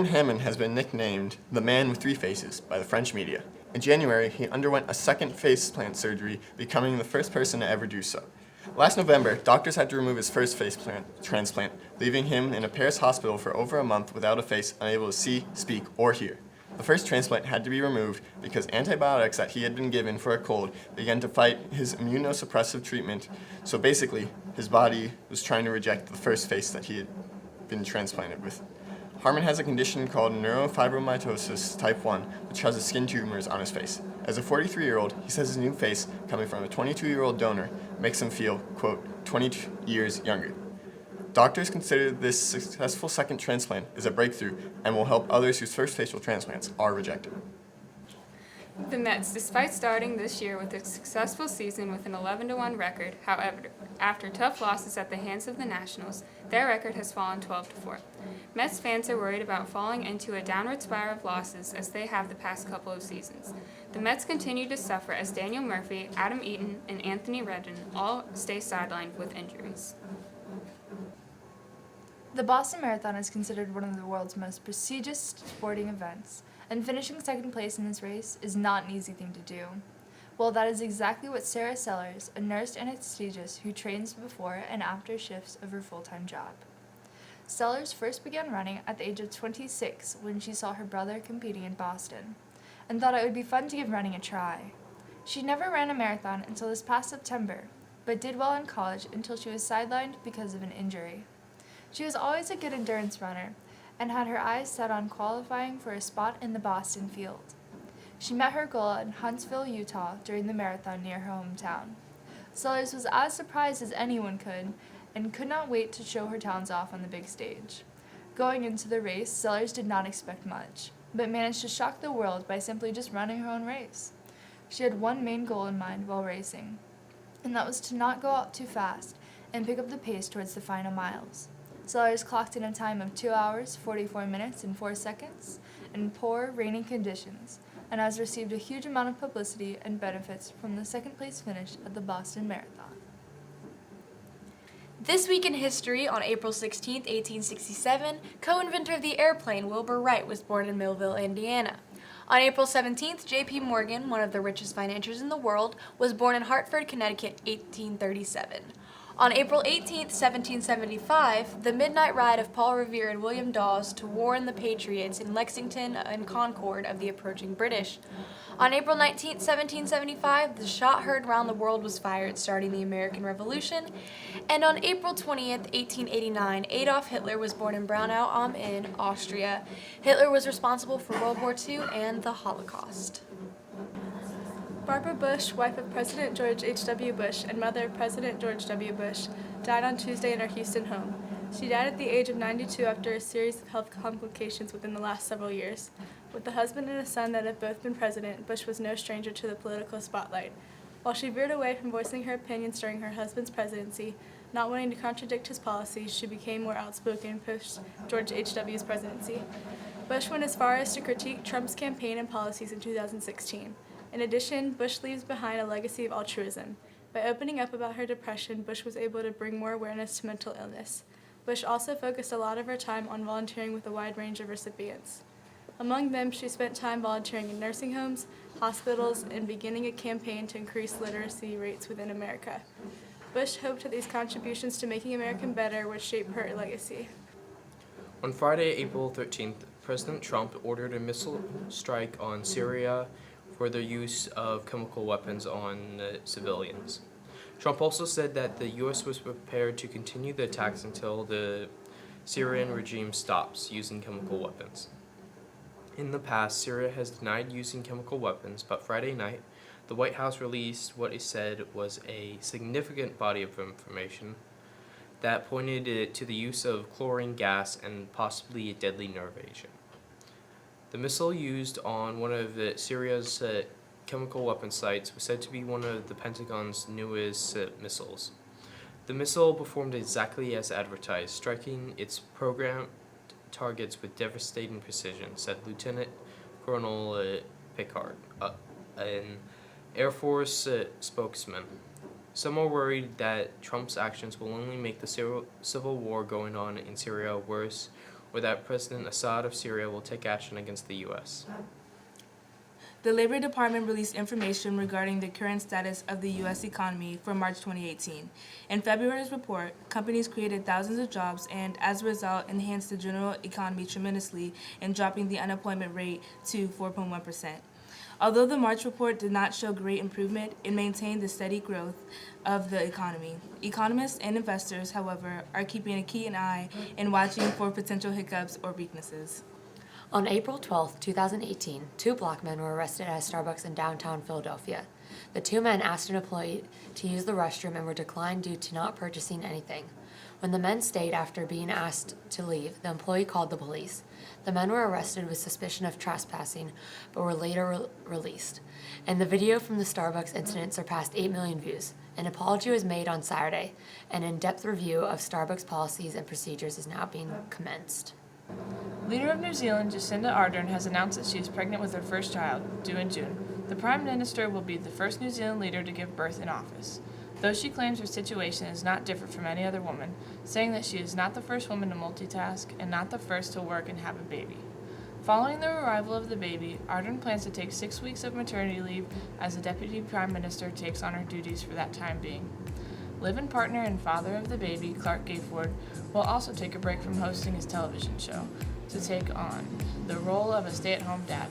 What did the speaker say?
Harmon Hammond has been nicknamed the man with three faces by the French media. In January, he underwent a second faceplant surgery, becoming the first person to ever do so. Last November, doctors had to remove his first transplant, leaving him in a Paris hospital for over a month without a face, unable to see, speak, or hear. The first transplant had to be removed because antibiotics that he had been given for a cold began to fight his immunosuppressive treatment, so basically, his body was trying to reject the first face that he had been transplanted with. Harmon has a condition called neurofibromatosis type 1, which causes skin tumors on his face. As a 43-year-old, he says his new face, coming from a 22-year-old donor, makes him feel, quote, 20 years younger. Doctors consider this successful second transplant as a breakthrough and will help others whose first facial transplants are rejected. The Mets, despite starting this year with a successful season with an 11-1 record, however, after tough losses at the hands of the Nationals, their record has fallen 12-4. Mets fans are worried about falling into a downward spiral of losses as they have the past couple of seasons. The Mets continue to suffer as Daniel Murphy, Adam Eaton, and Anthony Rendon all stay sidelined with injuries. The Boston Marathon is considered one of the world's most prestigious sporting events, and finishing second place in this race is not an easy thing to do. Well, that is exactly what Sarah Sellers, a nurse anesthetist who trains before and after shifts of her full-time job. Sellers first began running at the age of 26 when she saw her brother competing in Boston, and thought it would be fun to give running a try. She never ran a marathon until this past September, but did well in college until she was sidelined because of an injury. She was always a good endurance runner, and had her eyes set on qualifying for a spot in the Boston field. She met her goal in Huntsville, Utah during the marathon near her hometown. Sellers was as surprised as anyone could, and could not wait to show her talents off on the big stage. Going into the race, Sellers did not expect much, but managed to shock the world by simply just running her own race. She had one main goal in mind while racing, and that was to not go out too fast and pick up the pace towards the final miles. Sellers clocked in a time of 2 hours, 44 minutes, and 4 seconds in poor, rainy conditions, and has received a huge amount of publicity and benefits from the second-place finish at the Boston Marathon. This week in history, on April 16, 1867, co-inventor of the airplane Wilbur Wright was born in Millville, Indiana. On April 17th, J.P. Morgan, one of the richest financiers in the world, was born in Hartford, Connecticut, 1837. On April 18, 1775, the midnight ride of Paul Revere and William Dawes to warn the Patriots in Lexington and Concord of the approaching British. On April 19, 1775, the shot heard round the world was fired, starting the American Revolution. And on April 20th, 1889, Adolf Hitler was born in Braunau am Inn, Austria. Hitler was responsible for World War II and the Holocaust. Barbara Bush, wife of President George H.W. Bush and mother of President George W. Bush, died on Tuesday in her Houston home. She died at the age of 92 after a series of health complications within the last several years. With a husband and a son that have both been president, Bush was no stranger to the political spotlight. While she veered away from voicing her opinions during her husband's presidency, not wanting to contradict his policies, she became more outspoken post George H.W.'s presidency. Bush went as far as to critique Trump's campaign and policies in 2016. In addition, Bush leaves behind a legacy of altruism. By opening up about her depression, Bush was able to bring more awareness to mental illness. Bush also focused a lot of her time on volunteering with a wide range of recipients. Among them, she spent time volunteering in nursing homes, hospitals, and beginning a campaign to increase literacy rates within America. Bush hoped that these contributions to making America better would shape her legacy. On Friday, April 13th, President Trump ordered a missile strike on Syria for the use of chemical weapons on civilians. Trump also said that the U.S. was prepared to continue the attacks until the Syrian regime stops using chemical weapons. In the past, Syria has denied using chemical weapons, but Friday night, the White House released what it said was a significant body of information that pointed to the use of chlorine gas and possibly a deadly nerve agent. The missile used on one of Syria's chemical weapon sites was said to be one of the Pentagon's newest missiles. The missile performed exactly as advertised, striking its programmed targets with devastating precision, said Lieutenant Colonel Pickard, an Air Force spokesman. Some are worried that Trump's actions will only make the civil war going on in Syria worse, or that President Assad of Syria will take action against the U.S. The Labor Department released information regarding the current status of the U.S. economy for March 2018. In February's report, companies created thousands of jobs and, as a result, enhanced the general economy tremendously in dropping the unemployment rate to 4.1%. Although the March report did not show great improvement, it maintained the steady growth of the economy. Economists and investors, however, are keeping a keen eye and watching for potential hiccups or weaknesses. On April 12, 2018, 2 black men were arrested at a Starbucks in downtown Philadelphia. The 2 men asked an employee to use the restroom and were declined due to not purchasing anything. When the men stayed after being asked to leave, the employee called the police. The men were arrested with suspicion of trespassing, but were later released. And the video from the Starbucks incident surpassed 8 million views. An apology was made on Saturday. An in-depth review of Starbucks policies and procedures is now being commenced. Leader of New Zealand, Jacinda Arden, has announced that she is pregnant with her first child, due in June. The Prime Minister will be the first New Zealand leader to give birth in office. Though she claims her situation is not different from any other woman, saying that she is not the first woman to multitask and not the first to work and have a baby. Following the arrival of the baby, Arden plans to take 6 weeks of maternity leave as the Deputy Prime Minister takes on her duties for that time being. Live-in partner and father of the baby, Clark Gayford, will also take a break from hosting his television show to take on the role of a stay-at-home dad.